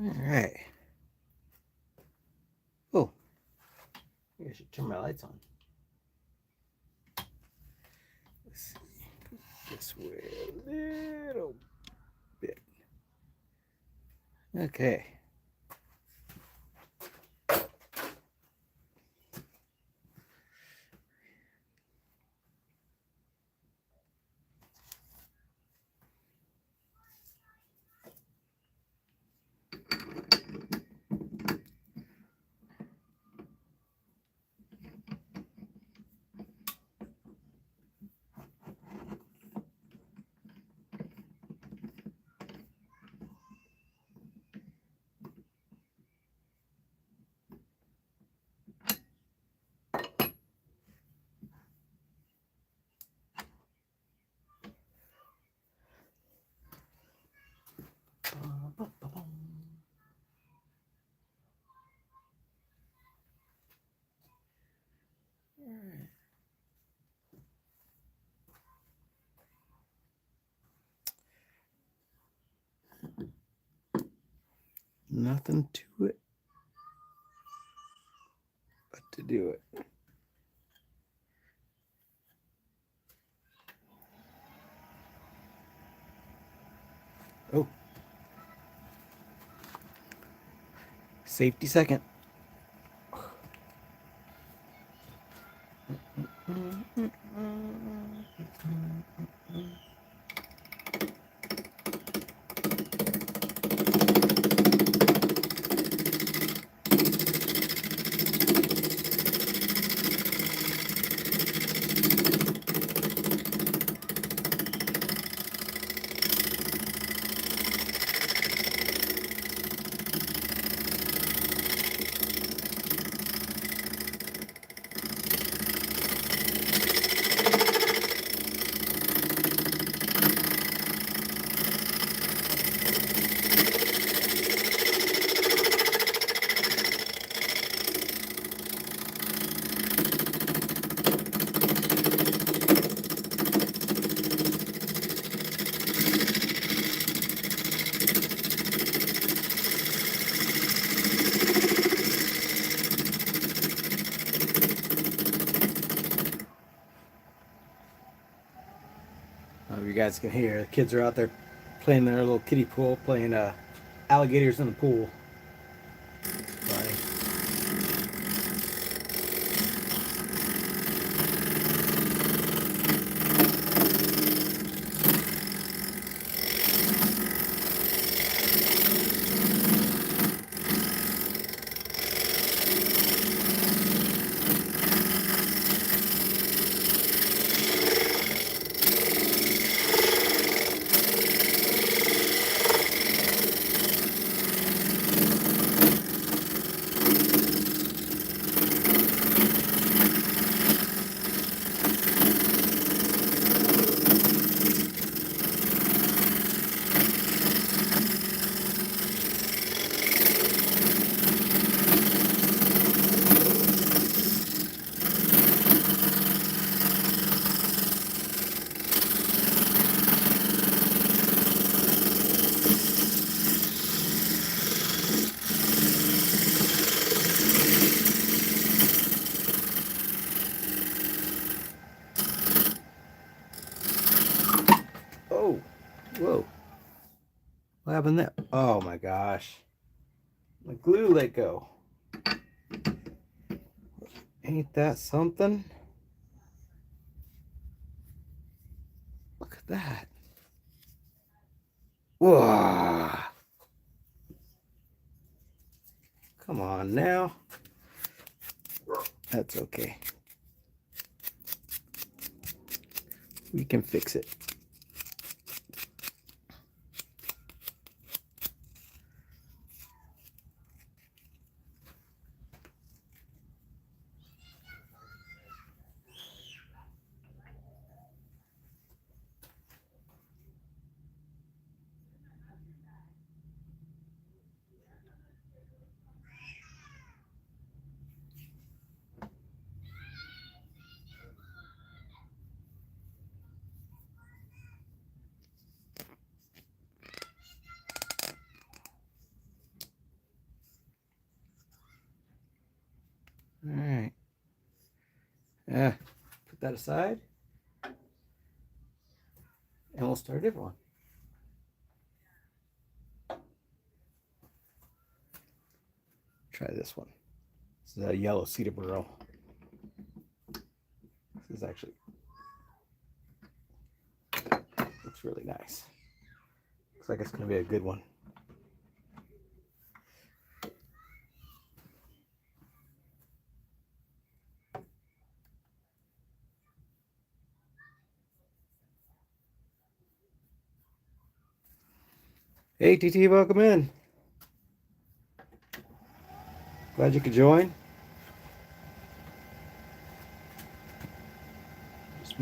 All right. Oh, maybe I should turn my lights on. Let's see. This way a little bit. Okay. Nothing to it but to do it. Oh, safety second. You guys can hear the kids are out there playing their little kiddie pool, playing alligators in the pool. Funny. Oh, whoa. What happened there? Oh my gosh. My glue let go. Ain't that something? Look at that. Whoa. Come on now. That's okay. We can fix it. All right. Yeah. Put that aside. And we'll start a different one. Try this one. This is a yellow cedar burl. This is actually looks really nice. Looks like it's going to be a good one. Hey TT, welcome in. Glad you could join. Just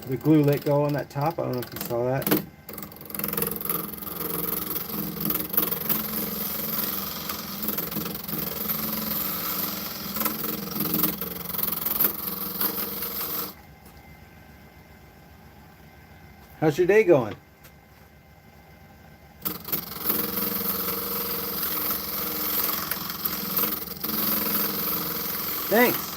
the glue let go on that top. I don't know if you saw that. How's your day going? Thanks.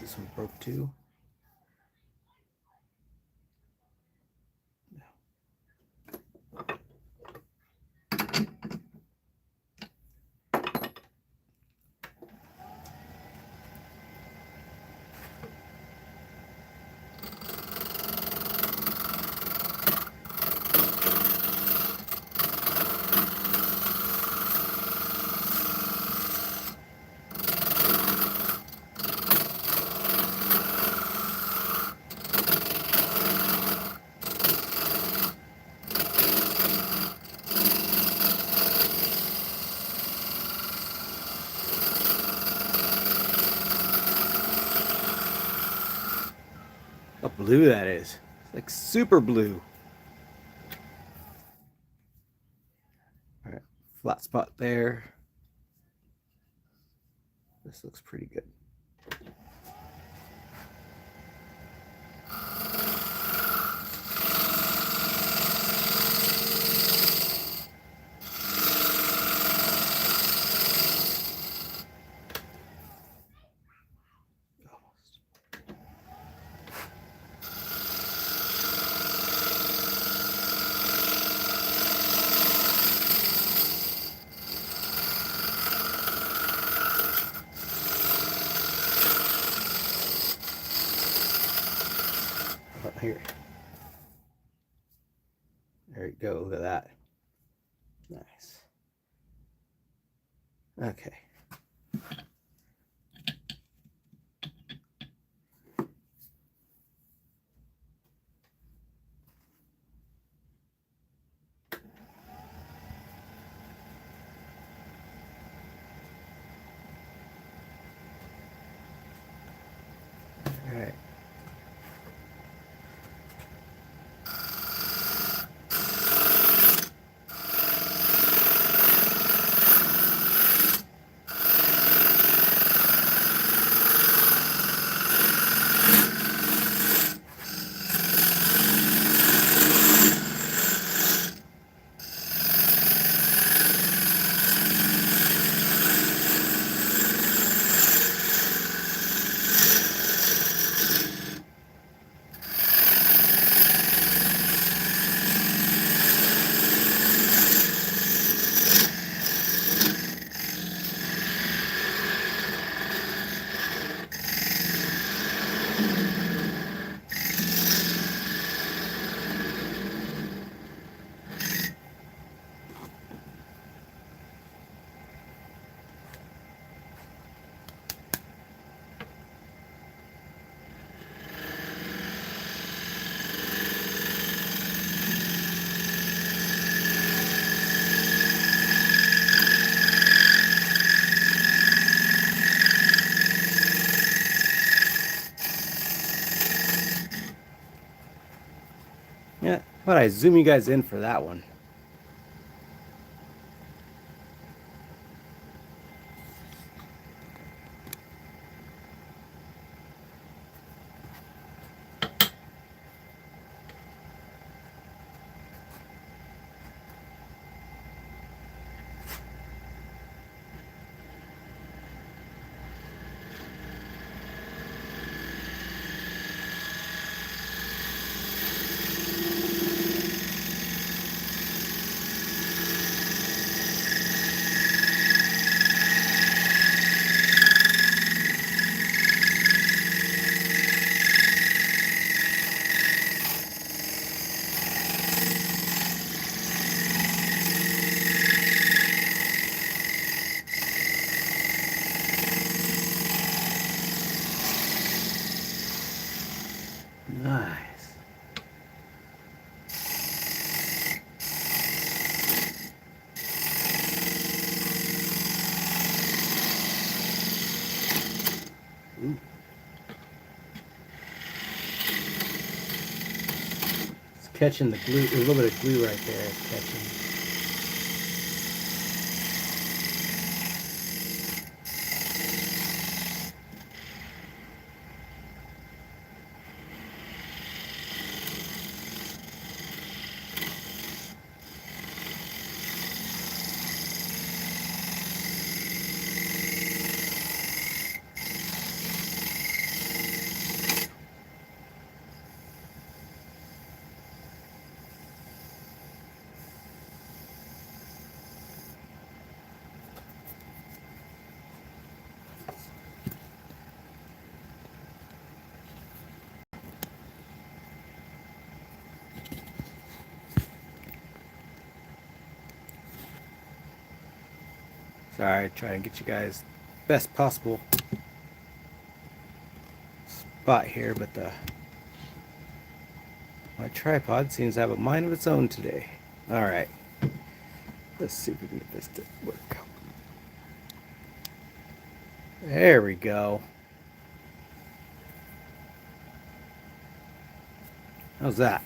This one broke too. How blue that is. It's like super blue. All right, flat spot there. This looks pretty good. Here. There you go. Look at that. Nice. Okay. All right. How about I zoom you guys in for that one? Nice. Ooh. It's catching the glue. There's a little bit of glue right there. It's catching. Sorry, trying to get you guys best possible spot here, but my tripod seems to have a mind of its own today. All right, let's see if we can get this to work. There we go. How's that?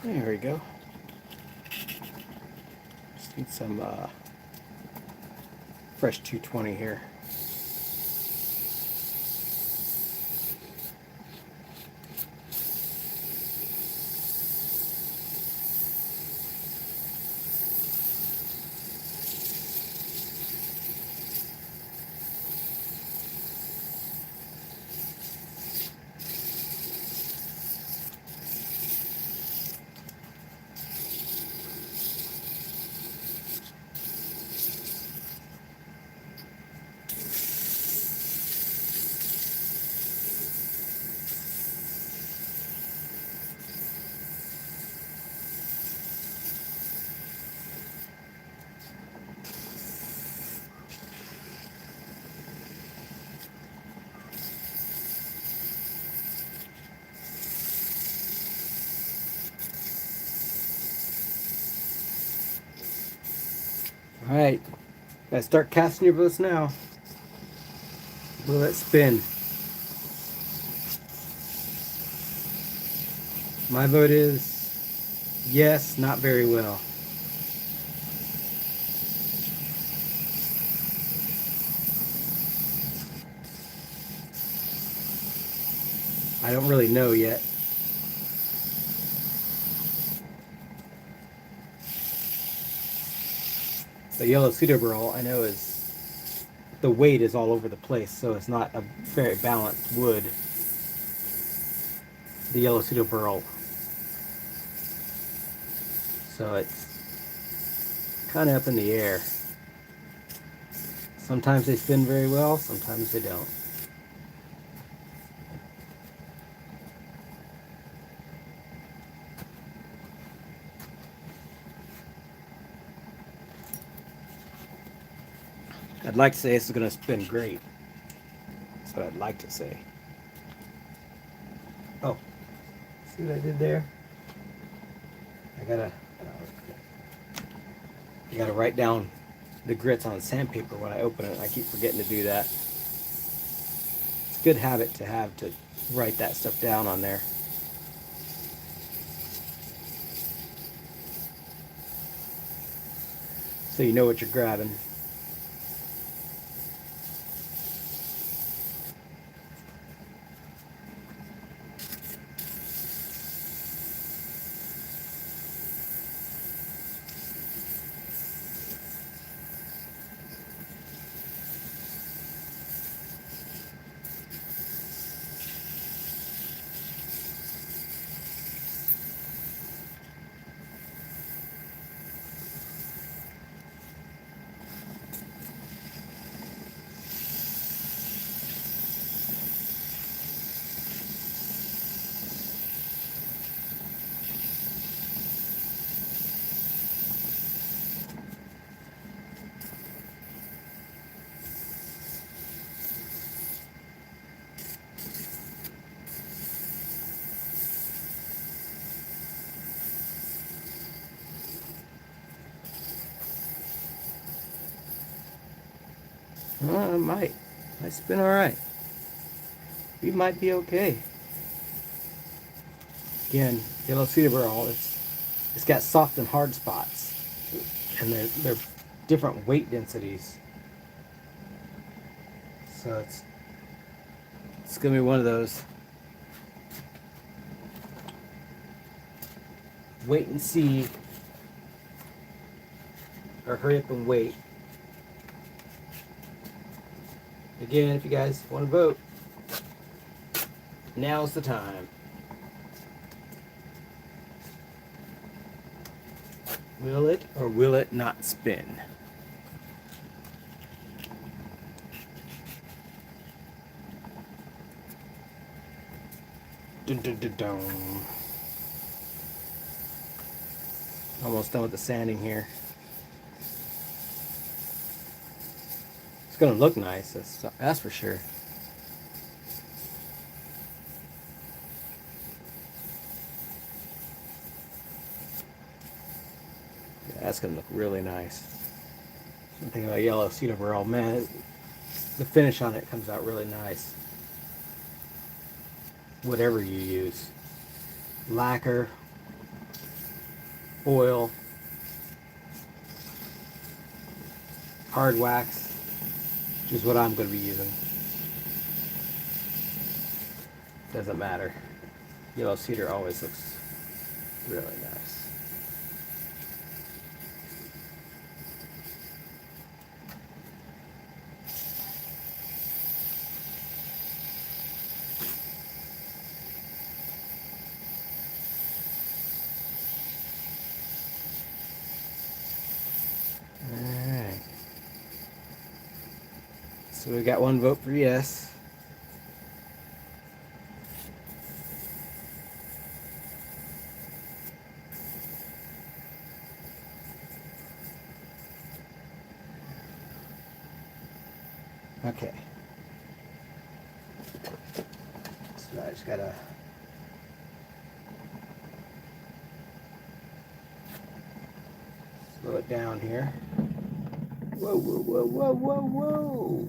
There we go. Just need some fresh 220 here. All right, gotta start casting your votes now. Will it spin? My vote is yes, not very well. I don't really know yet. The yellow cedar burl I know is, the weight is all over the place, so it's not a very balanced wood. The yellow cedar burl. So it's kind of up in the air. Sometimes they spin very well, sometimes they don't. I'd like to say this is going to spin great. That's what I'd like to say. Oh, see what I did there? I gotta write down the grits on sandpaper when I open it. I keep forgetting to do that. It's a good habit to have, to write that stuff down on there. So you know what you're grabbing. Well, it might spin all right. We might be okay. Again, yellow cedar burl. It's got soft and hard spots, and they're different weight densities. So it's gonna be one of those wait and see, or hurry up and wait. Again, if you guys want to vote, now's the time. Will it or will it not spin? Dun, dun, dun, dun. Almost done with the sanding here. It's gonna look nice, that's for sure. Yeah, that's gonna look really nice. One thing about yellow cedar burl, man, the finish on it comes out really nice. Whatever you use, lacquer, oil, hard wax, which is what I'm going to be using. Doesn't matter. Yellow cedar always looks really nice. Alright. So we got one vote for yes. Okay. So I just gotta slow it down here. Whoa, whoa, whoa, whoa, whoa, whoa!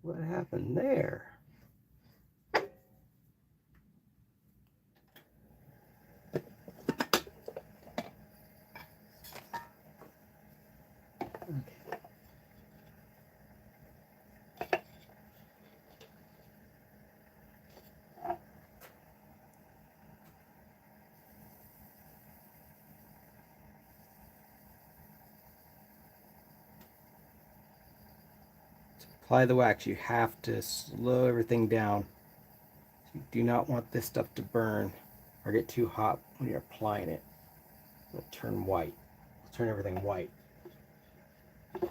What happened there? Okay. To apply the wax, you have to slow everything down. You do not want this stuff to burn or get too hot when you're applying it. It'll turn white. It'll turn everything white. So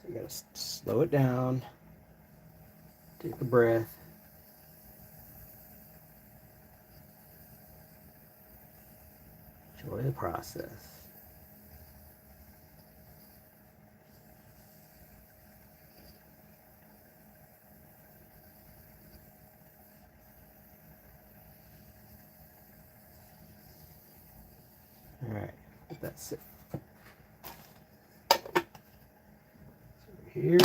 you gotta slow it down. Take a breath. Enjoy the process. All right, let that sit. So here,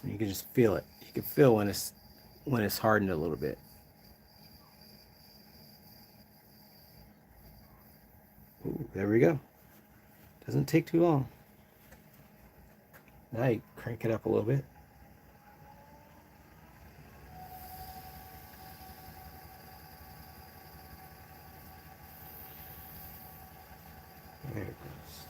you can just feel it. You can feel when it's hardened a little bit. Ooh, there we go. Doesn't take too long. Now you crank it up a little bit. There it goes.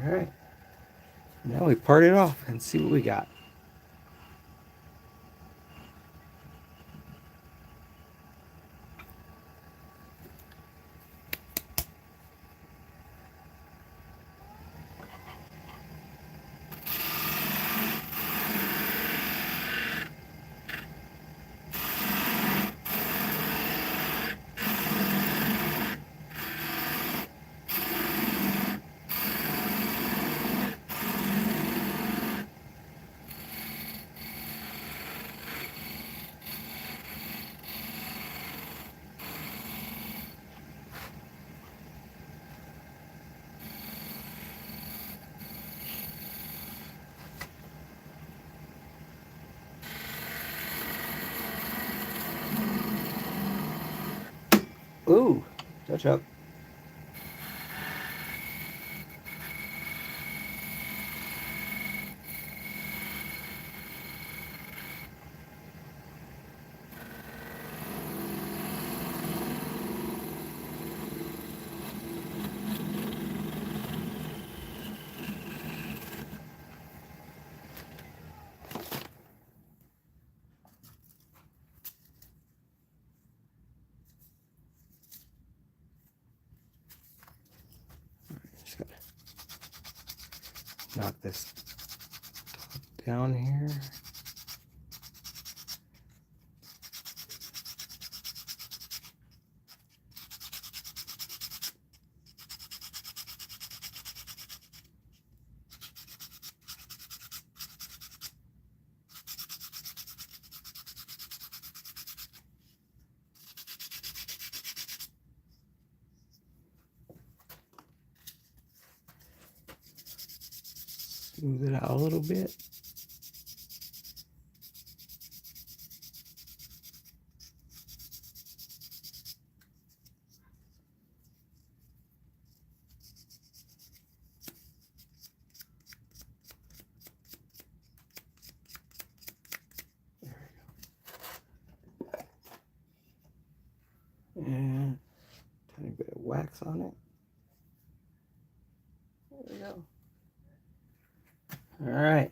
All right. Now we part it off and see what we got. Ooh, touch up. Just gotta knock this down here. Smooth it out a little bit. And tiny bit of wax on it. There we go. All right.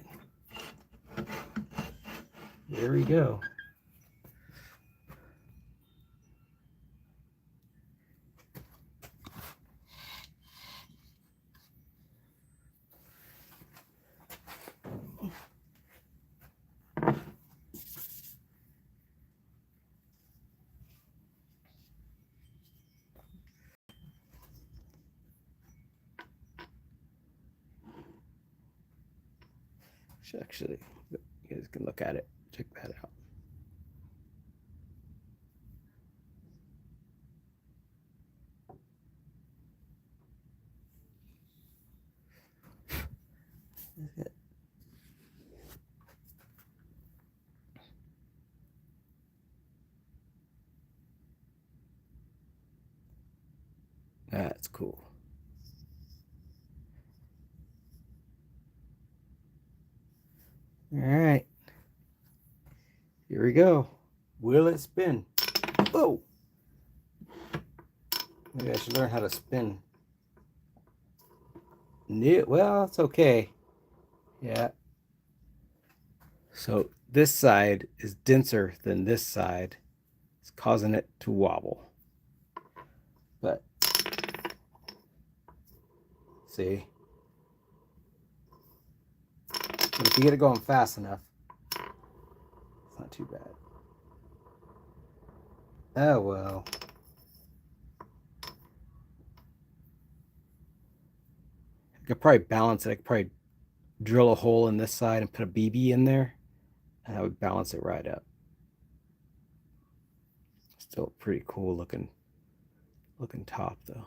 There we go. Actually, you guys can look at it. Check that out. That's cool. All right. Here we go. Will it spin? Whoa! Maybe I should learn how to spin. Well, it's okay. Yeah. So this side is denser than this side. It's causing it to wobble. But see. But if you get it going fast enough, it's not too bad. Oh well. I could probably balance it. I could probably drill a hole in this side and put a BB in there, and that would balance it right up. Still pretty cool looking top though.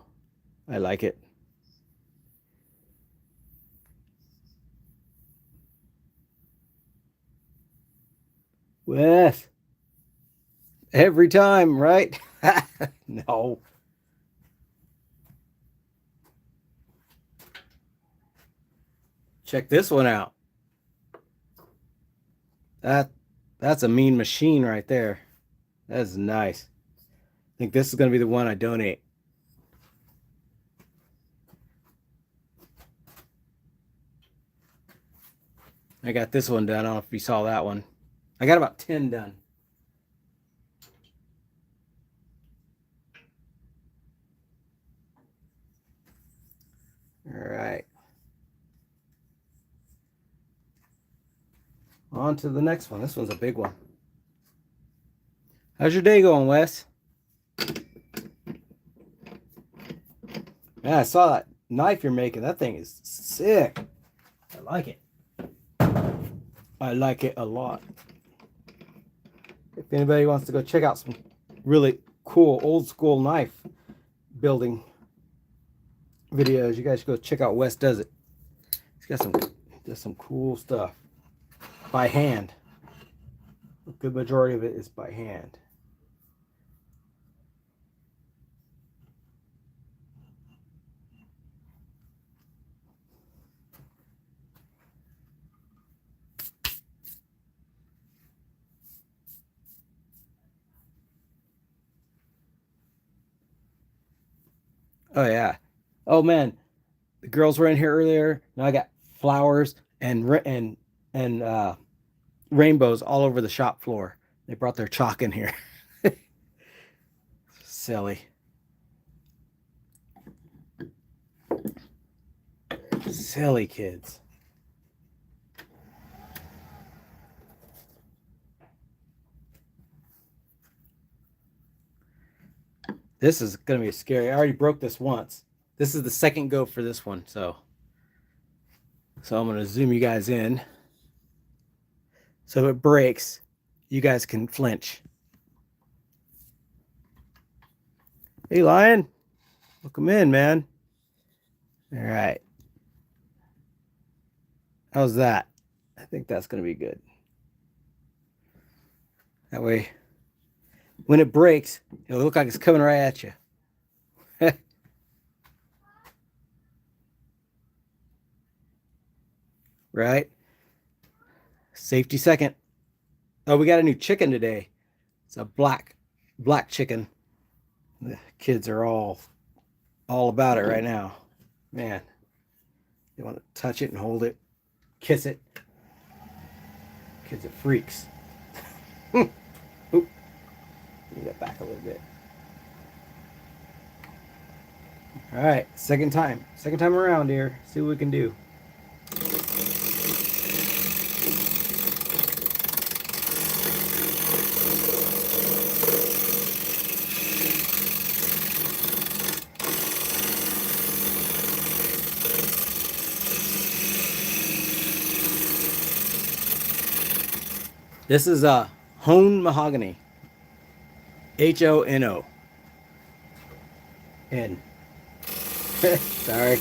I like it. Wes, every time, right? No. Check this one out. That's a mean machine right there. That's nice. I think this is going to be the one I donate. I got this one done. I don't know if you saw that one. I got about 10 done. All right. On to the next one. This one's a big one. How's your day going, Wes? Yeah, I saw that knife you're making. That thing is sick. I like it. I like it a lot. If anybody wants to go check out some really cool old school knife building videos, you guys should go check out Wes Does It. He's got some cool stuff by hand. A good majority of it is by hand. Oh yeah. Oh man, the girls were in here earlier. Now I got flowers and rainbows all over the shop floor. They brought their chalk in here. Silly. Silly kids. This is going to be scary. I already broke this once. This is the second go for this one. So I'm going to zoom you guys in. So if it breaks, you guys can flinch. Hey, Lion. Welcome in, man. All right. How's that? I think that's going to be good. That way, when it breaks, it'll look like it's coming right at you. Right? Safety second. Oh, we got a new chicken today. It's a black chicken. The kids are all about it right now. Man, they want to touch it and hold it, kiss it. Kids are freaks. Oop. Move that back a little bit. All right, second time around here. See what we can do. This is a Hone mahogany. Hono. N. Sorry.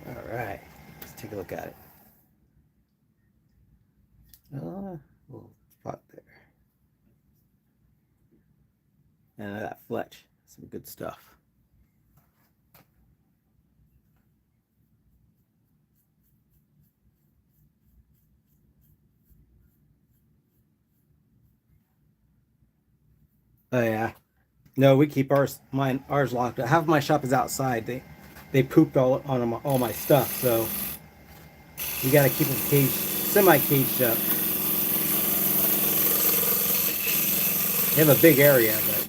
All right. Let's take a look at it. Little spot there. And that Fletch. Some good stuff. Oh yeah. No, we keep ours locked. Half of my shop is outside. They pooped all my stuff, so we got to keep them caged, semi-caged up. They have a big area, but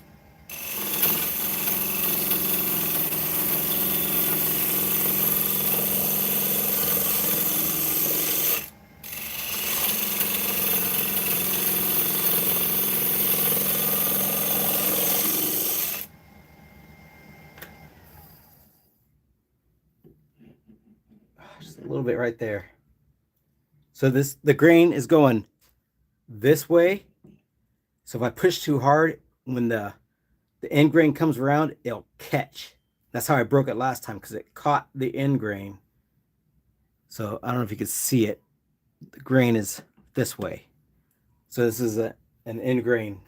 just a little bit right there. So the grain is going this way. So if I push too hard, when the end grain comes around, it'll catch. That's how I broke it last time, because it caught the end grain. So I don't know if you can see it. The grain is this way. So this is an end grain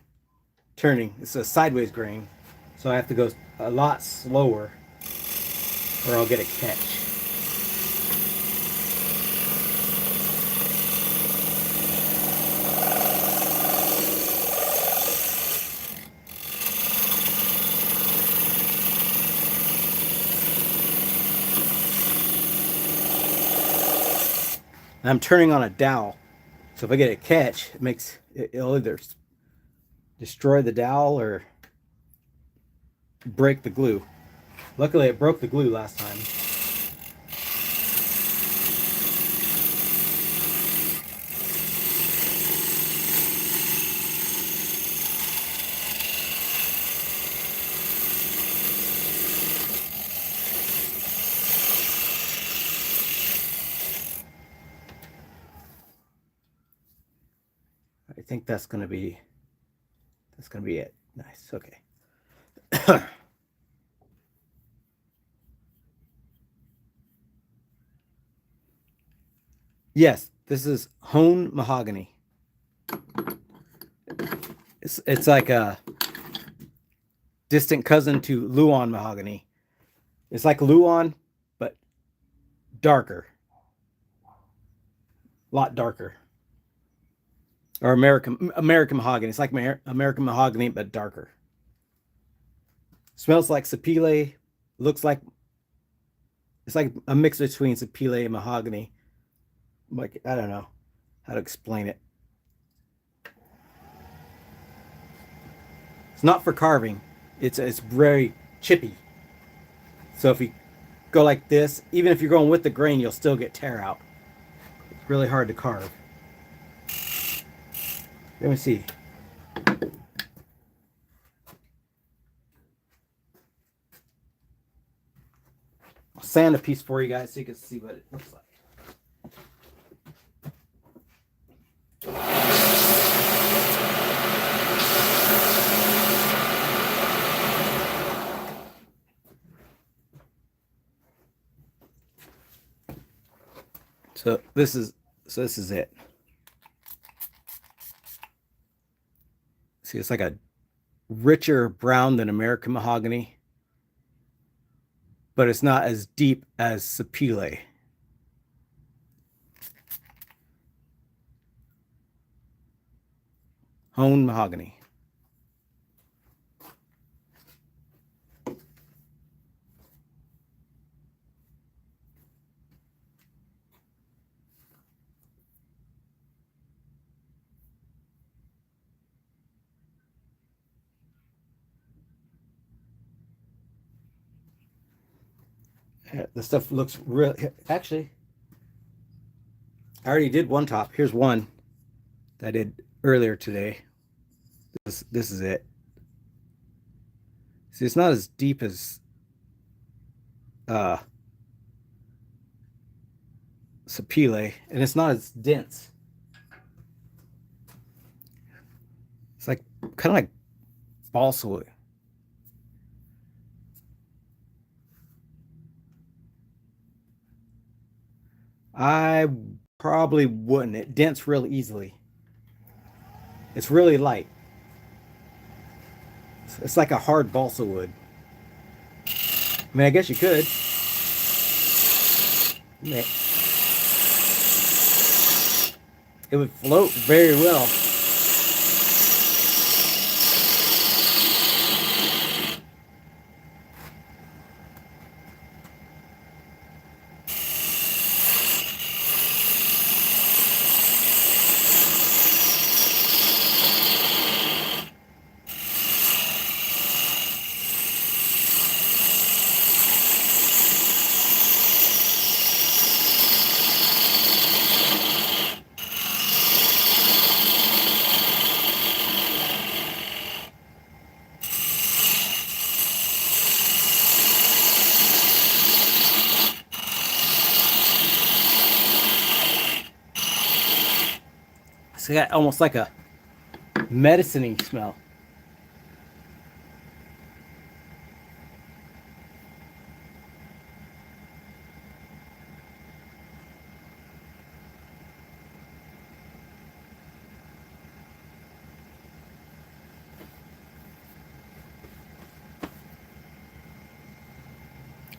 turning. It's a sideways grain. So I have to go a lot slower or I'll get a catch. I'm turning on a dowel, so if I get a catch, it'll either destroy the dowel or break the glue. Luckily, it broke the glue last time. I think that's gonna be it. Nice. Okay. Yes, this is Hone mahogany. It's like a distant cousin to Luan mahogany. It's like Luan, but darker. A lot darker. Or American mahogany. It's like American mahogany, but darker. Smells like sapele. Looks like it's like a mix between sapele and mahogany. Like, I don't know how to explain it. It's not for carving. It's very chippy. So if you go like this, even if you're going with the grain, you'll still get tear out. It's really hard to carve. Let me see. sand a piece for you guys so you can see what it looks like. So this is it. See, it's like a richer brown than American mahogany, but it's not as deep as sapele. Honed mahogany. The stuff looks real. Actually, I already did one top. Here's one that I did earlier today. This is it. See, it's not as deep as uh sapele, and it's not as dense. It's like kind of like balsa wood. I probably wouldn't. It dents real easily. It's really light. It's like a hard balsa wood. I mean, I guess you could. It would float very well. It's got almost like a medicine-y smell.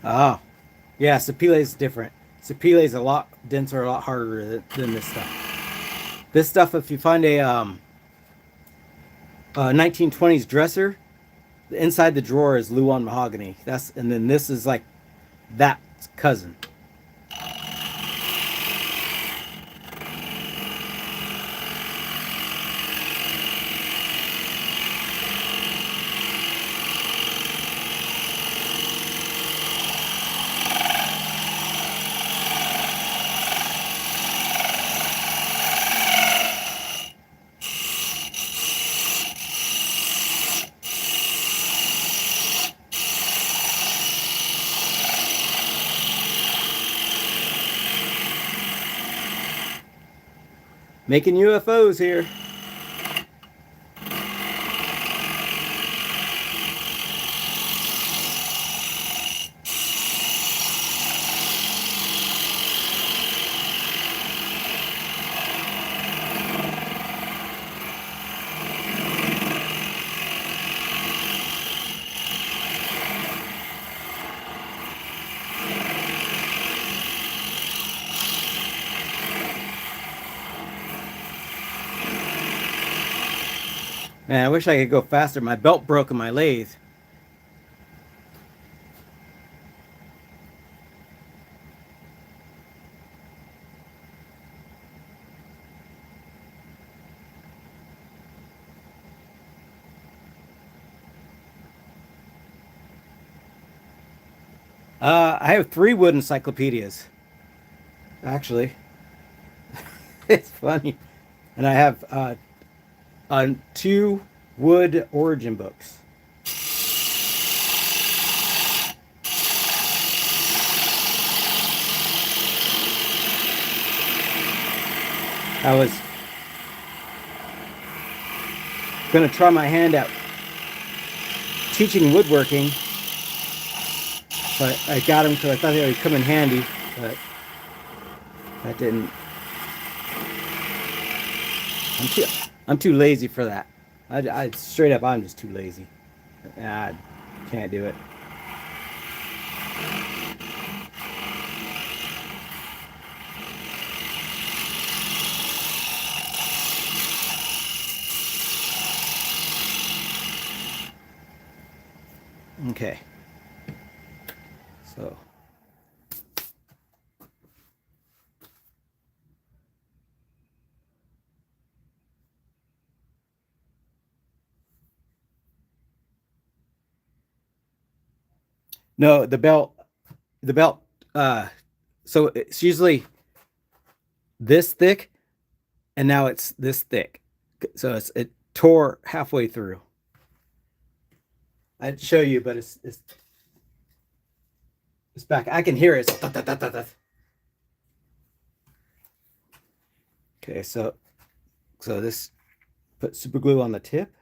Oh, yeah, sapele is different. Sapele is a lot denser, a lot harder than this stuff. This stuff, if you find a 1920s dresser, inside the drawer is Luan mahogany. And then this is like that cousin. Making UFOs here. Man, I wish I could go faster. My belt broke in my lathe. I have 3 wood encyclopedias. Actually, it's funny, and I have 2 wood origin books. I was gonna try my hand at teaching woodworking, but I got them because I thought they would come in handy, but that didn't. I'm too lazy for that. I straight up, I'm just too lazy. I can't do it. Okay. So. No, the belt, so it's usually this thick, and now it's this thick. So it tore halfway through. I'd show you, but it's back. I can hear it. Okay, so this, put super glue on the tip.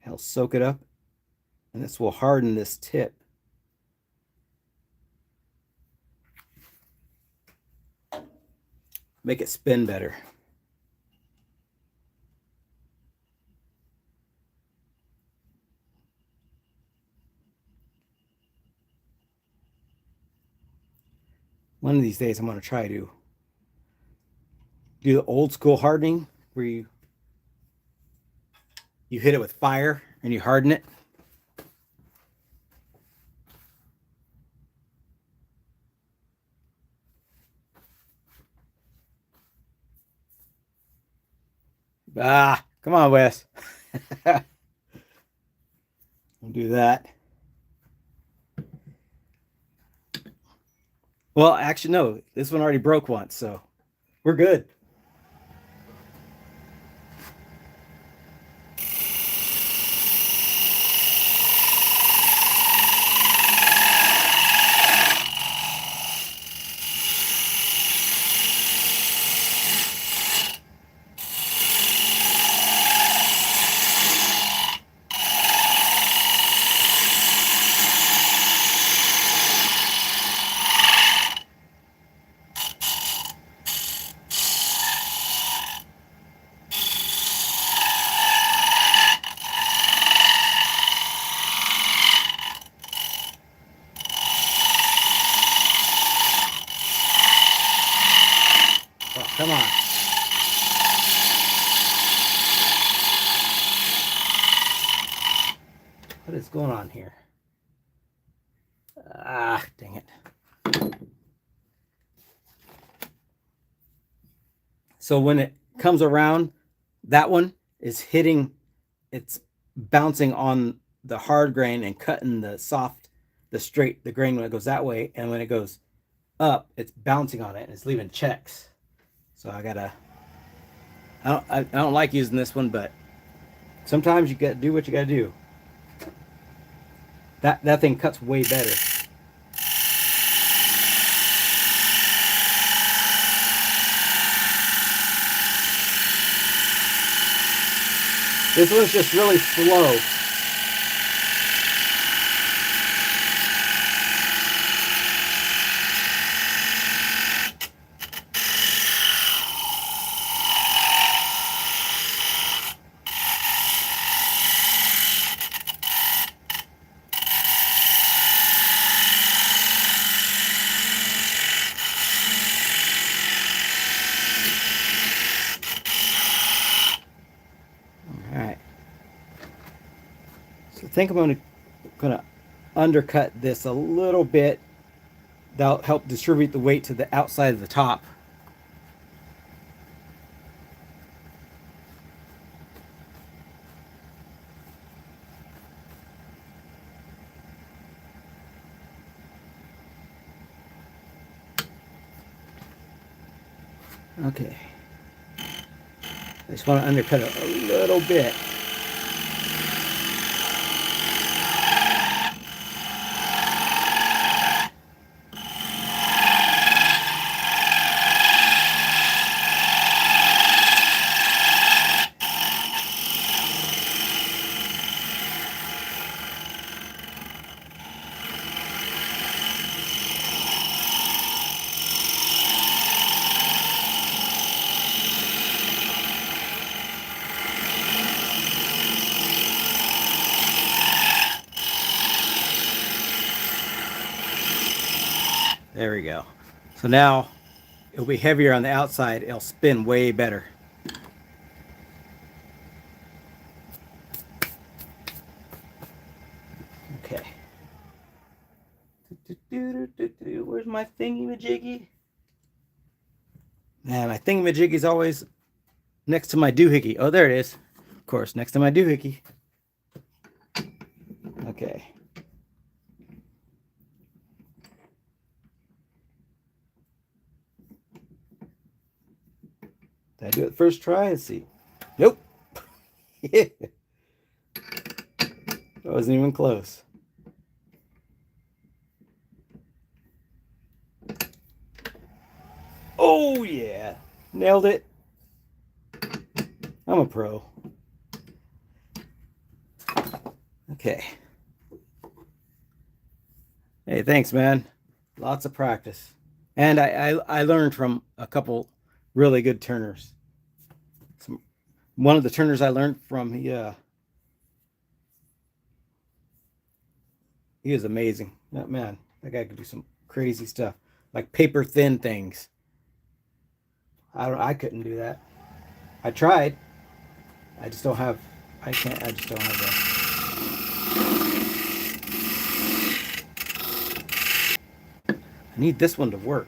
It'll soak it up, and this will harden this tip. Make it spin better. One of these days, I'm going to try to do the old school hardening where you hit it with fire and you harden it. Ah, come on, Wes. We'll do that. Well, actually, no. This one already broke once, so we're good. Oh, come on. What is going on here? Ah, dang it. So when it comes around, that one is hitting, it's bouncing on the hard grain and cutting the soft, the grain when it goes that way. And when it goes up, it's bouncing on it and it's leaving checks. So I don't like using this one, but sometimes you gotta do what you gotta do. That thing cuts way better. This one's just really slow. All right. So I think I'm gonna undercut this a little bit. That'll help distribute the weight to the outside of the top. Okay. I just want to undercut it a little bit. There we go. So now it'll be heavier on the outside. It'll spin way better. Okay. Where's my thingy-majiggy? Man, my thingy-majiggy's always next to my doohickey. Oh, there it is. Of course, next to my doohickey. Okay. Did I do it first try? Let's see. Nope. Yeah. That wasn't even close. Oh, yeah. Nailed it. I'm a pro. Okay. Hey, thanks, man. Lots of practice. And I learned from a couple really good turners. One of the turners I learned from, he is amazing. That man, that guy could do some crazy stuff. Like paper thin things. I couldn't do that. I tried. I just don't have, I can't, I just don't have that. I need this one to work.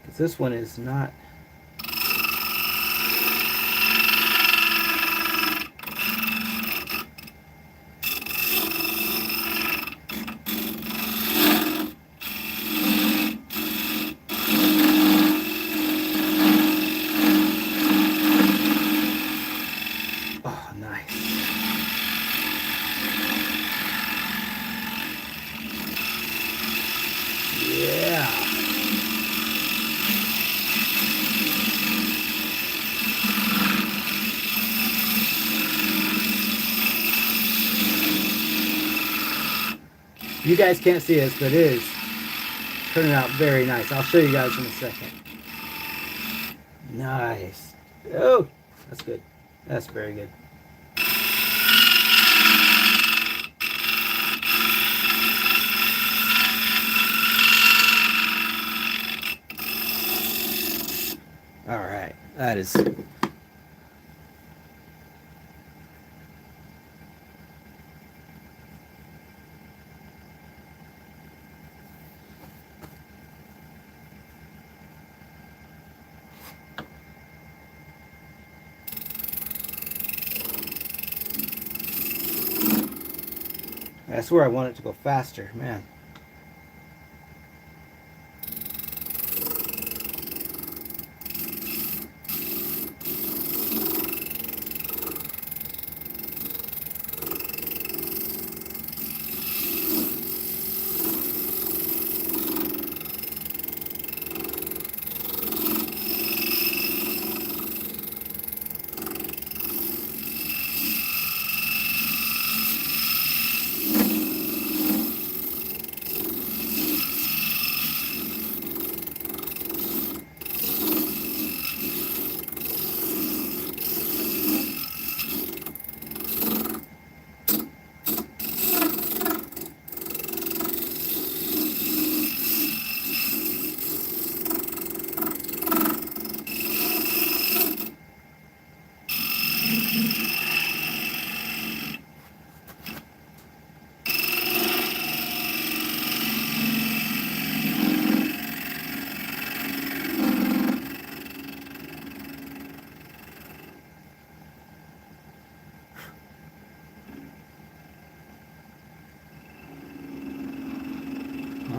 Because this one is not. Oh, nice. Yeah. You guys can't see this, but it is turning out very nice. I'll show you guys in a second. Nice. Oh, that's good. That's very good. All right. That is. I swear I want it to go faster, man.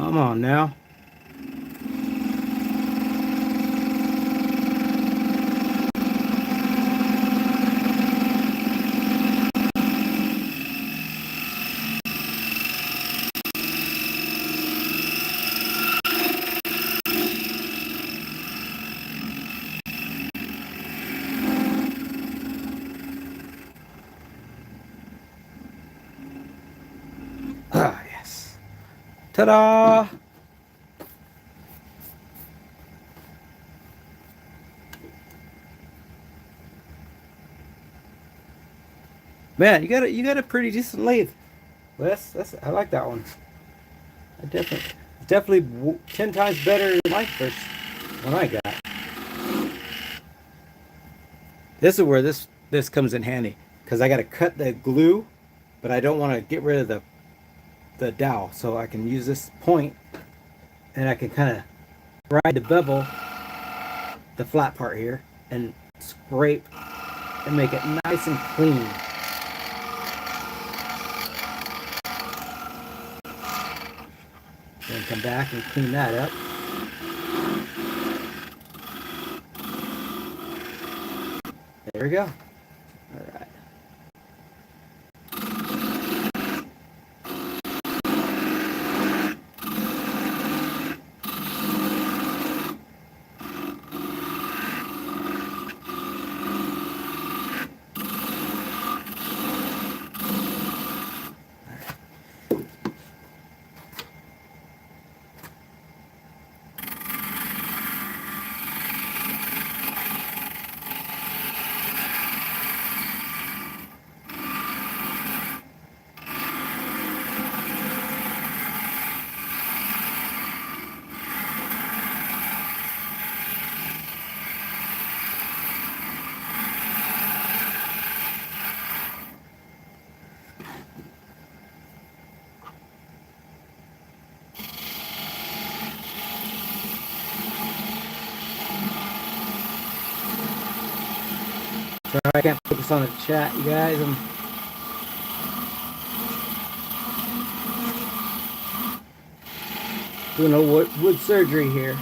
Come on now. Ah, yes. Ta-da! Man, you got a pretty decent lathe. Well, that's I like that one. I definitely definitely 10 times better than my first one I got. This is where this comes in handy, because I got to cut the glue, but I don't want to get rid of the dowel, so I can use this point and I can kind of ride the bevel, the flat part here, and scrape and make it nice and clean. Then come back and clean that up. There we go. All right. Sorry, I can't focus on the chat, you guys. I'm doing a wood surgery here.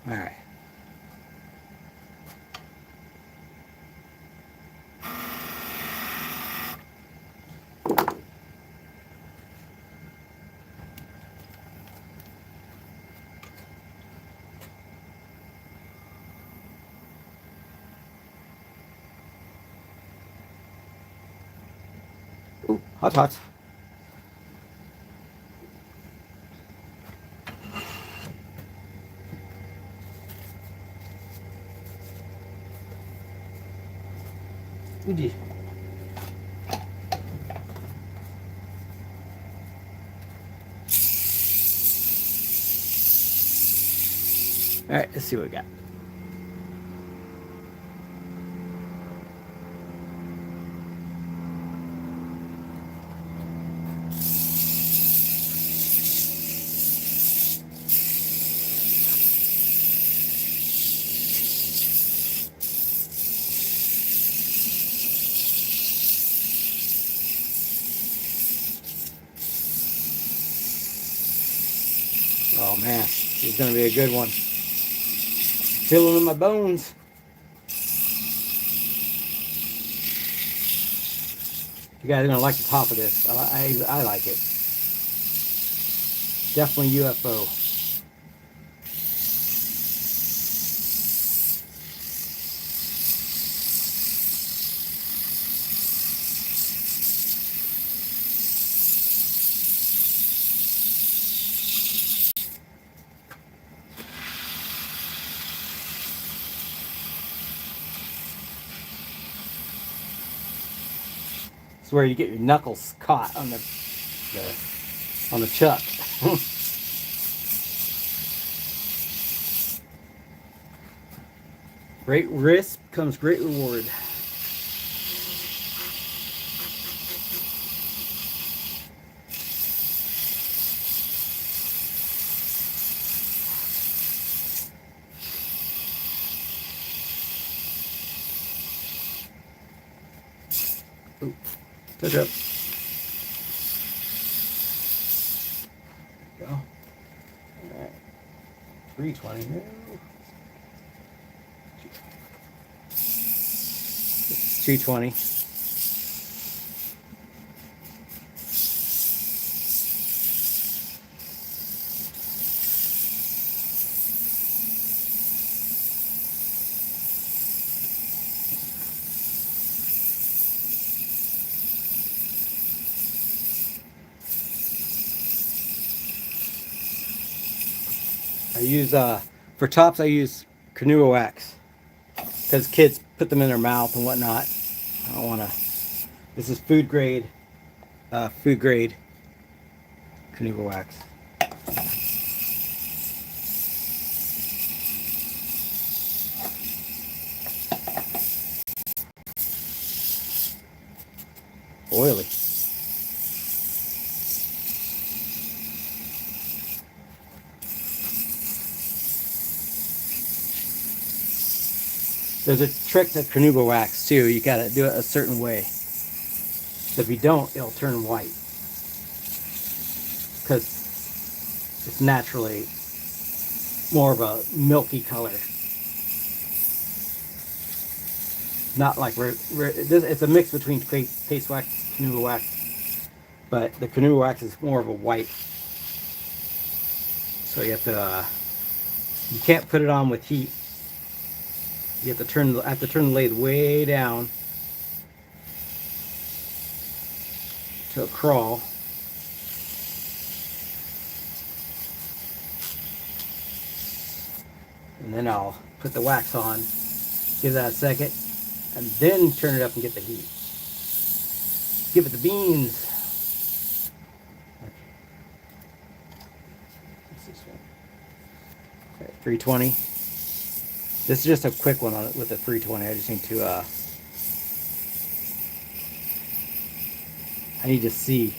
All right. Ooh, hot, hot. Indeed. All right, let's see what we got. Oh man, this is gonna be a good one. Feeling in my bones. You guys are gonna like the top of this. I like it. Definitely UFO. It's where you get your knuckles caught on the chuck. Great risk comes great reward. Ooh, touch up. There we go. All right. 320 here. This is 220. I use for tops I use canoe wax. because kids put them in their mouth and whatnot. I don't want to. This is food grade carnauba wax. Oily. There's a trick to carnauba wax too. You gotta do it a certain way. So if you don't, it'll turn white. Because it's naturally more of a milky color. Not like it's a mix between paste wax, carnauba wax, but the carnauba wax is more of a white. So you have to, you can't put it on with heat. You have to turn the lathe way down to a crawl. And then I'll put the wax on, give that a second, and then turn it up and get the heat. Give it the beans. Okay. What's this one? Okay, 320. This is just a quick one on it with a 320. I just need to I need to see.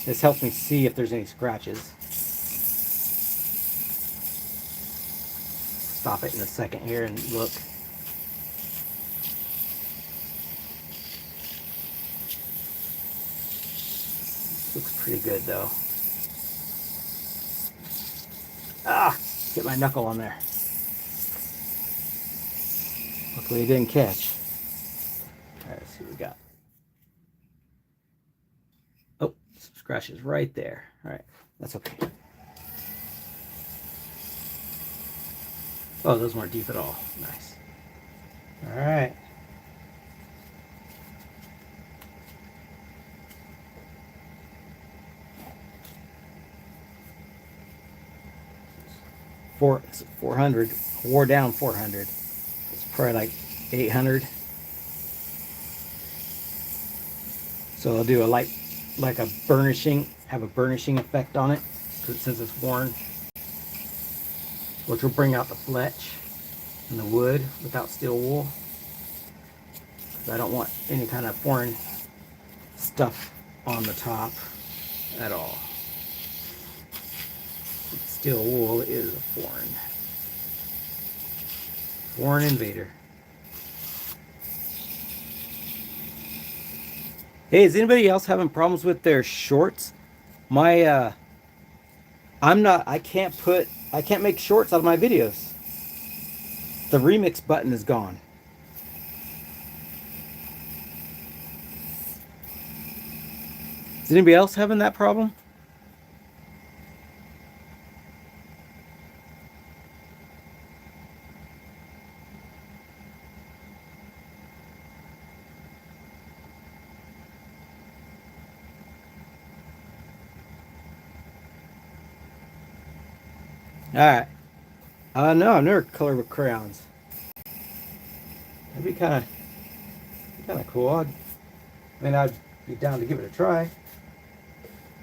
This helps me see if there's any scratches. Stop it in a second here and look. Looks pretty good though. Ah! Get my knuckle on there. Luckily it didn't catch. Alright, let's see what we got. Oh, some scratches right there. Alright, that's okay. Oh, those weren't deep at all. Nice. Alright. It's 400. I wore down 400. It's probably like 800. So I'll do a like a burnishing, have a burnishing effect on it since it's worn, which will bring out the fletch and the wood without steel wool. I don't want any kind of foreign stuff on the top at all. Steel wool is a foreign invader. Hey, is anybody else having problems with their shorts? My I can't make shorts out of my videos. The remix button is gone. Is anybody else having that problem? Alright. No, I've never colored with crayons. That'd be kind of cool. I'd be down to give it a try.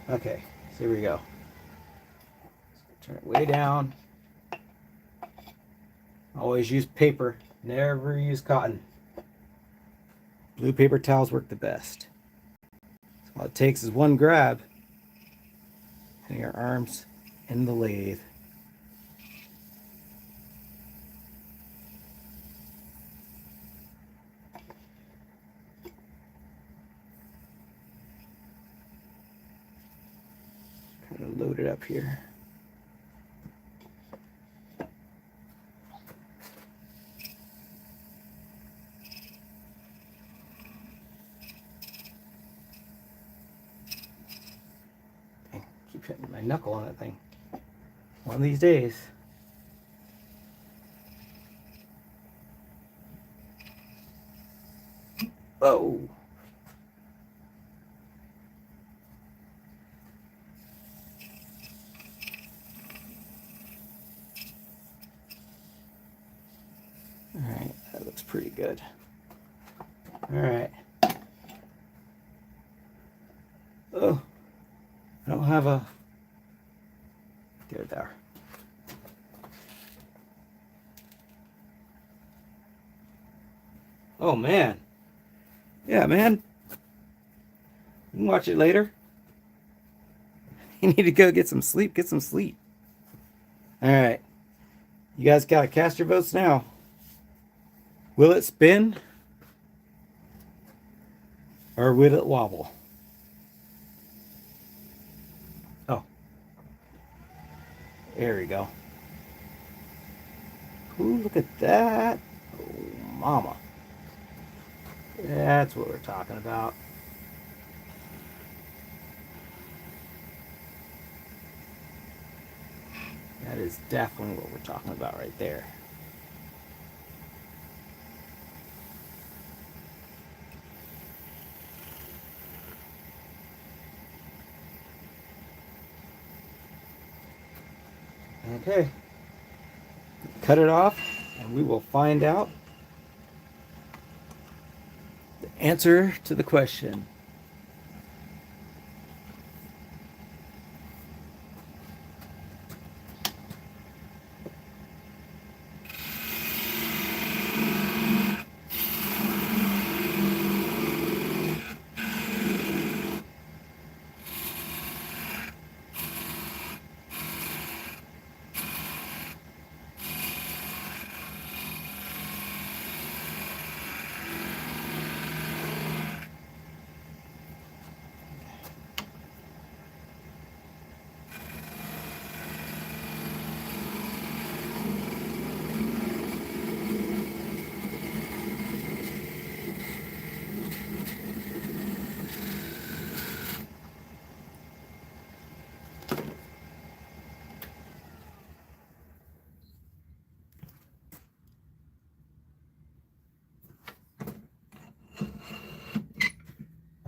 Okay, so here we go. Turn it way down. Always use paper. Never use cotton. Blue paper towels work the best. So all it takes is one grab, and your arms in the lathe. Kind of load it up here. Keep hitting my knuckle on that thing. One of these days. Oh. Alright, that looks pretty good. All right. Oh, I don't have a... There they are. Oh, man. Yeah, man. You can watch it later. You need to go get some sleep. Get some sleep. All right. You guys got to cast your votes now. Will it spin? Or will it wobble? Oh. There we go. Ooh, look at that. Oh, mama. That's what we're talking about. That is definitely what we're talking about right there. Okay. Cut it off, and we will find out the answer to the question.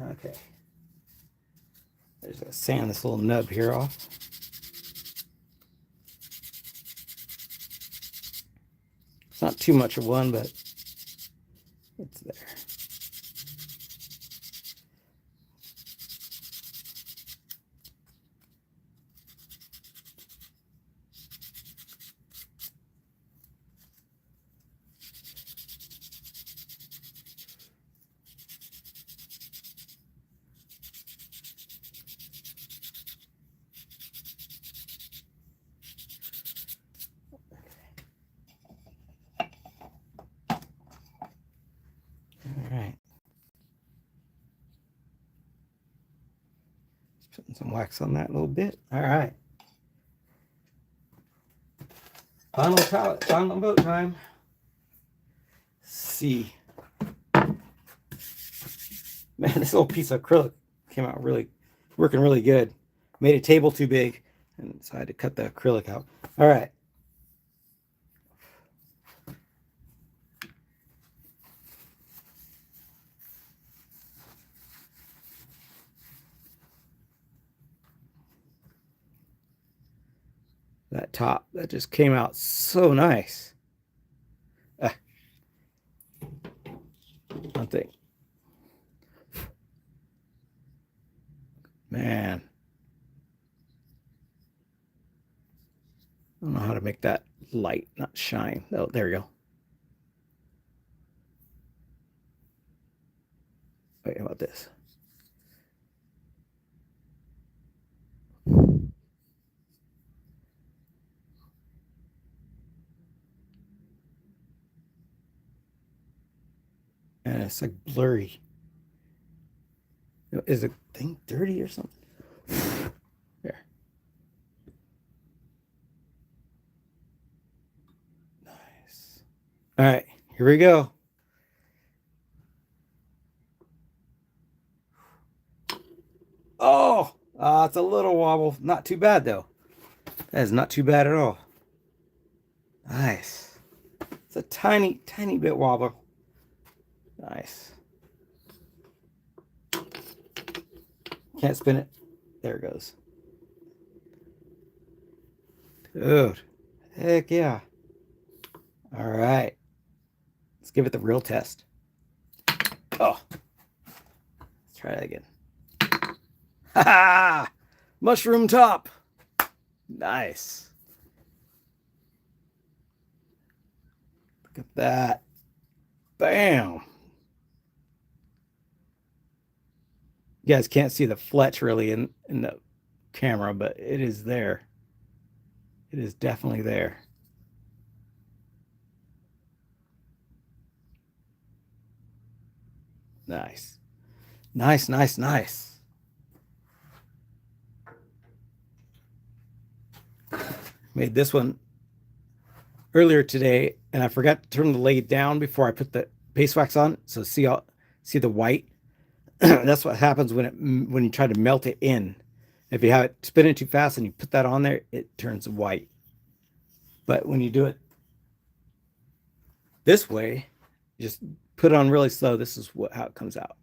Okay. There's gonna sand this little nub here off. It's not too much of one, but it's there. All right. Just putting some wax on that a little bit. All right. Final vote time. C. Man, this little piece of acrylic came out working really good. Made a table too big, and so I had to cut the acrylic out. All right. That top, that just came out so nice. One thing. Man. I don't know how to make that light, not shine. Oh, there you go. Wait, how about this? And it's like blurry. Is the thing dirty or something? There. Nice. All right, here we go. Oh, it's a little wobble. Not too bad, though. That is not too bad at all. Nice. It's a tiny, tiny bit wobble. Nice. Can't spin it. There it goes. Dude. Heck yeah. All right. Let's give it the real test. Oh, let's try that again. Ha ha! Mushroom top. Nice. Look at that. Bam. You guys can't see the fletch really in the camera, but it is there. It is definitely there. Nice. Nice, nice, nice. Made this one earlier today, and I forgot to turn the lathe down before I put the paste wax on. So see the white? That's what happens when you try to melt it in. If you have it spinning too fast and you put that on there, it turns white. But when you do it this way, you just put it on really slow. This is how it comes out.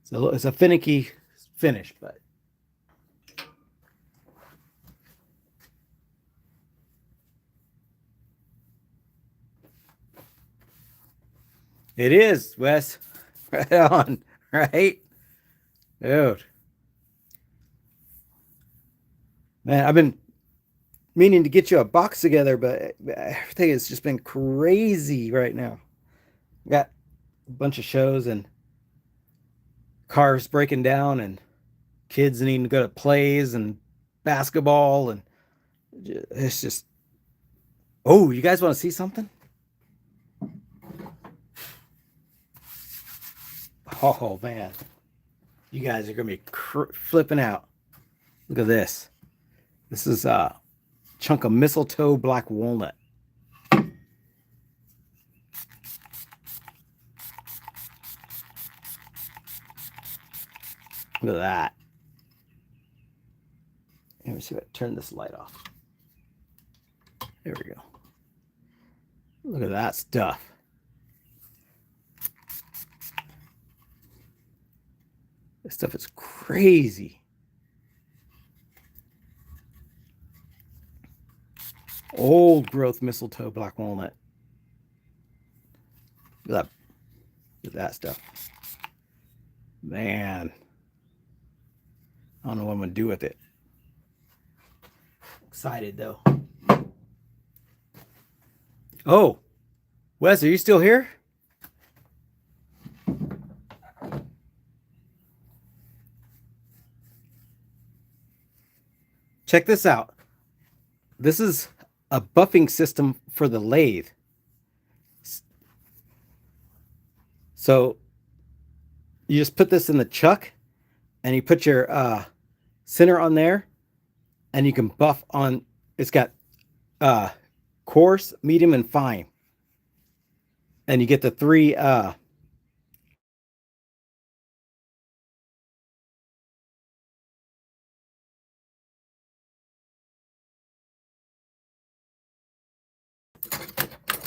So it's a finicky finish, but it is, Wes. Right on, right? Dude. Man, I've been meaning to get you a box together, but everything has just been crazy right now. Got a bunch of shows and cars breaking down and kids needing to go to plays and basketball, and it's just, oh, you guys want to see something? Oh man, you guys are gonna be flipping out. Look at this. This is a chunk of mistletoe black walnut. Look at that. Let me see if I turn this light off. There we go. Look at that stuff. This stuff is crazy. Old growth mistletoe black walnut. Look at that stuff. Man. I don't know what I'm going to do with it. Excited though. Oh, Wes, are you still here? Check this out. This is a buffing system for the lathe. So you just put this in the chuck and you put your center on there and you can buff on. It's got coarse, medium, and fine. And you get the three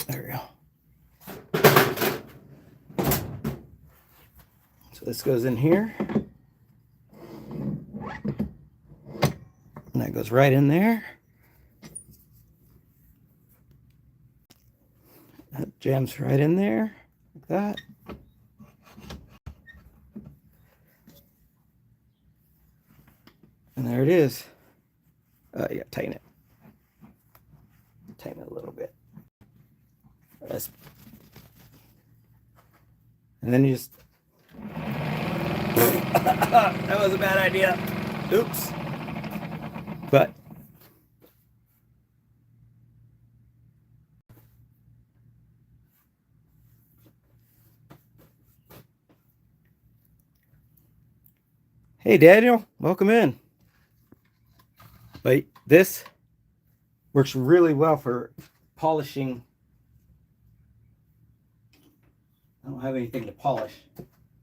there we go. So this goes in here. And that goes right in there. That jams right in there, like that. And there it is. Yeah, tighten it. Tighten it a little bit. That's... And then you just... That was a bad idea. Oops. But... Hey, Daniel, welcome in. But this works really well for polishing. I don't have anything to polish.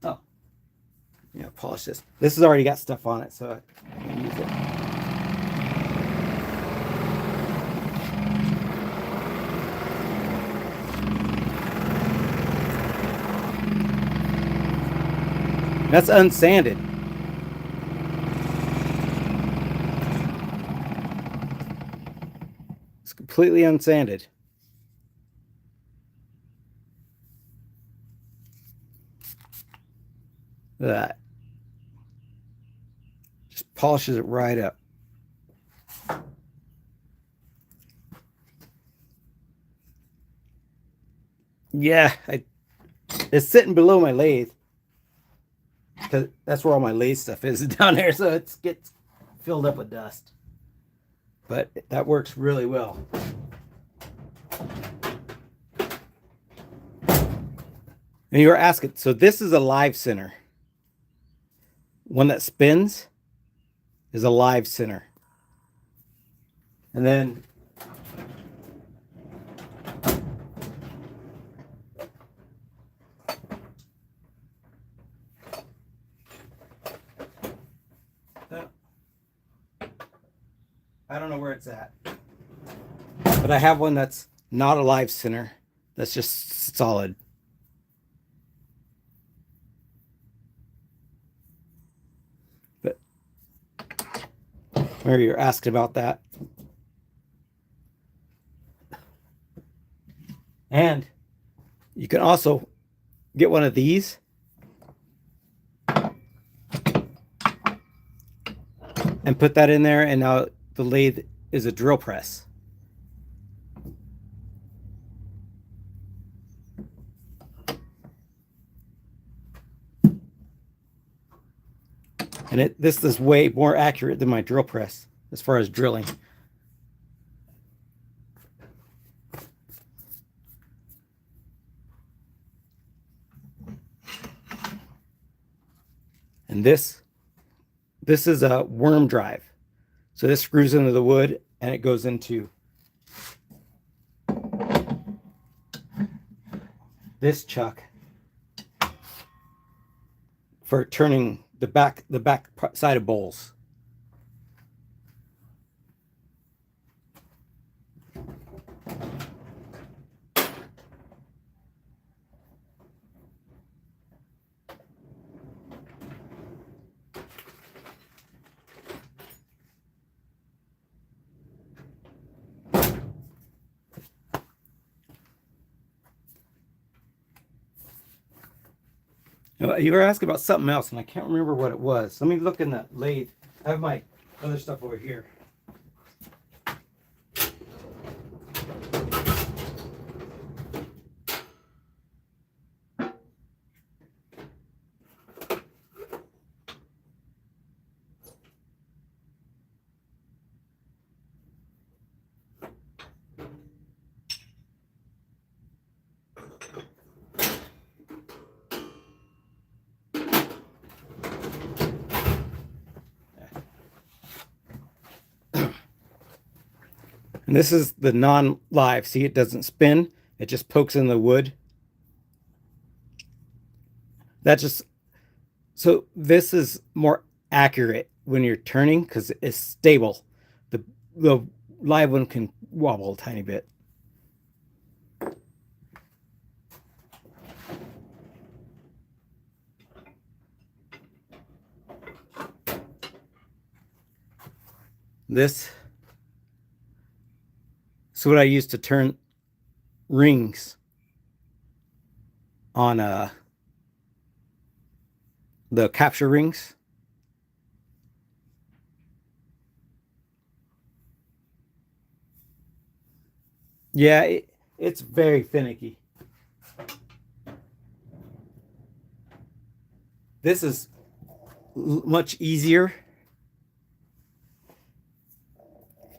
Oh, yeah, polish this. This has already got stuff on it, so I can use it. That's unsanded. It's completely unsanded. Look at that. Just polishes it right up. Yeah, it's sitting below my lathe because that's where all my lathe stuff is down there, so it gets filled up with dust. But that works really well. And you were asking, so this is a live center. One that spins is a live center. And then I don't know where it's at, but I have one that's not a live center. That's just solid. But maybe you're asking about that. And you can also get one of these and put that in there, and now the lathe is a drill press. And this is way more accurate than my drill press as far as drilling. And this is a worm drive. So this screws into the wood and it goes into this chuck for turning the back side of bowls. You were asking about something else, and I can't remember what it was. Let me look in that lathe. I have my other stuff over here. And this is the non-live. See, it doesn't spin. It just pokes in the wood. So this is more accurate when you're turning because it's stable. The live one can wobble a tiny bit. This is what I use to turn rings on the capture rings. Yeah, it's very finicky. This is much easier,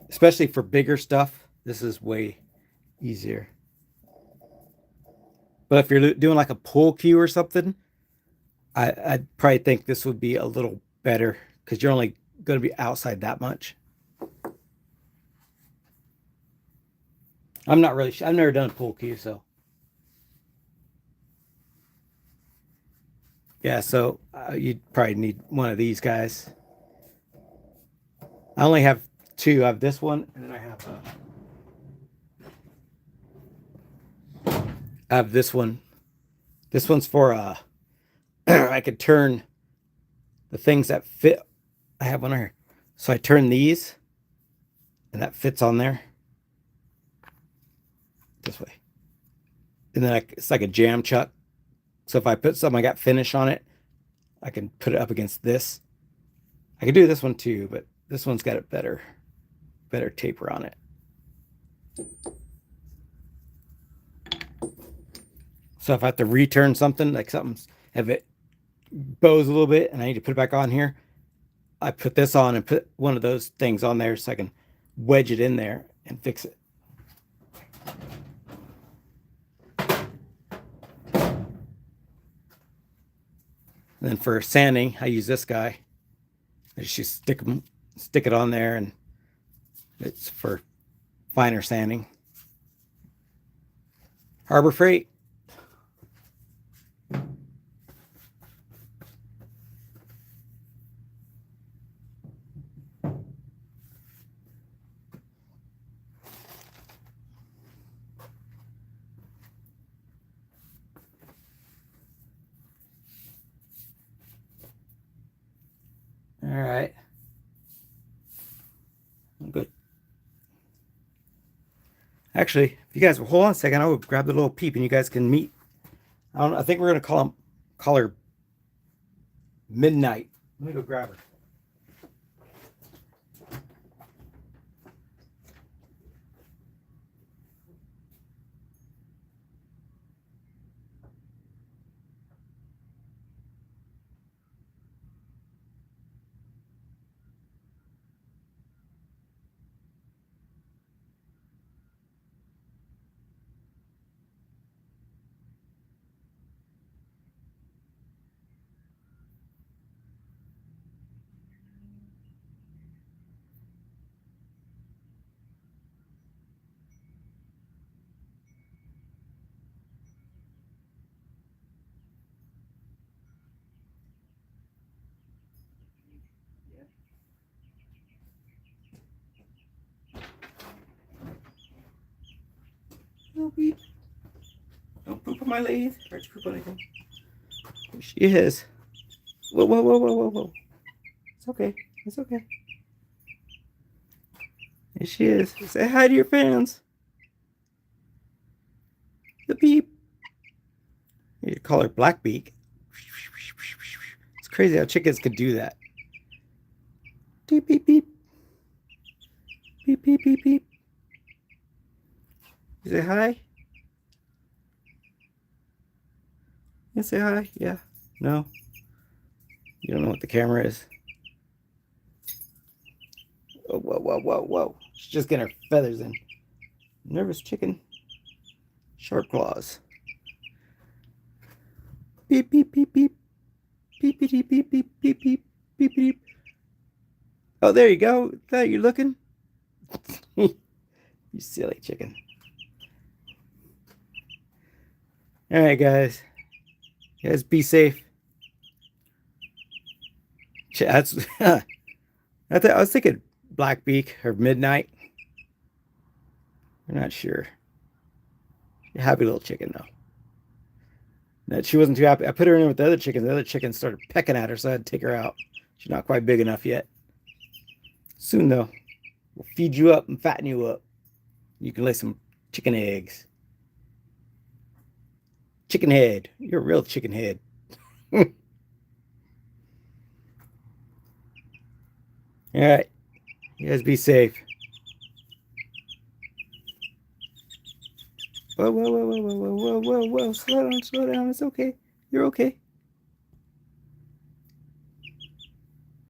especially for bigger stuff. This is way easier. But if you're doing like a pull cue or something, I'd probably think this would be a little better because you're only going to be outside that much. I'm not really sure. I've never done a pull cue, so. Yeah, so you'd probably need one of these guys. I only have two. I have this one, and then I have this one. This one's for I could turn the things that fit. I have one here. So I turn these, and that fits on there. This way. And then it's like a jam chuck. So if I put something I got finish on it, I can put it up against this. I can do this one too, but this one's got a better taper on it. So if I have to return something, like if it bows a little bit and I need to put it back on here, I put this on and put one of those things on there so I can wedge it in there and fix it. And then for sanding, I use this guy. I just stick it on there, and it's for finer sanding. Harbor Freight. All right. Good. Actually, if you guys will hold on a second, I will grab the little peep and you guys can meet. I think we're gonna call her Midnight. Let me go grab her. No beep. Don't poop on my lathe. Or poop on anything. There she is. Whoa, whoa, whoa, whoa, whoa, whoa. It's okay. It's okay. There she is. Say hi to your fans. The beep. You call her Blackbeak. It's crazy how chickens can do that. Beep, beep, beep. Beep, beep, beep, beep. You say hi? You say hi? Yeah. No. You don't know what the camera is. Oh, whoa, whoa, whoa, whoa. She's just getting her feathers in. Nervous chicken. Sharp claws. Beep, beep, beep, beep. Beep, beep, beep, beep, beep, beep, beep, beep, beep. Oh, there you go. There you're looking. You silly chicken. All right, guys. You guys be safe. That's I was thinking Blackbeak or Midnight. I'm not sure. Happy little chicken though. That she wasn't too happy. I put her in with the other chickens. The other chickens started pecking at her, so I had to take her out. She's not quite big enough yet. Soon though, we'll feed you up and fatten you up. You can lay some chicken eggs. Chicken head. You're a real chicken head. All right. You guys be safe. Whoa, whoa, whoa, whoa, whoa, whoa, whoa, whoa, whoa. Slow down, slow down. It's okay. You're okay.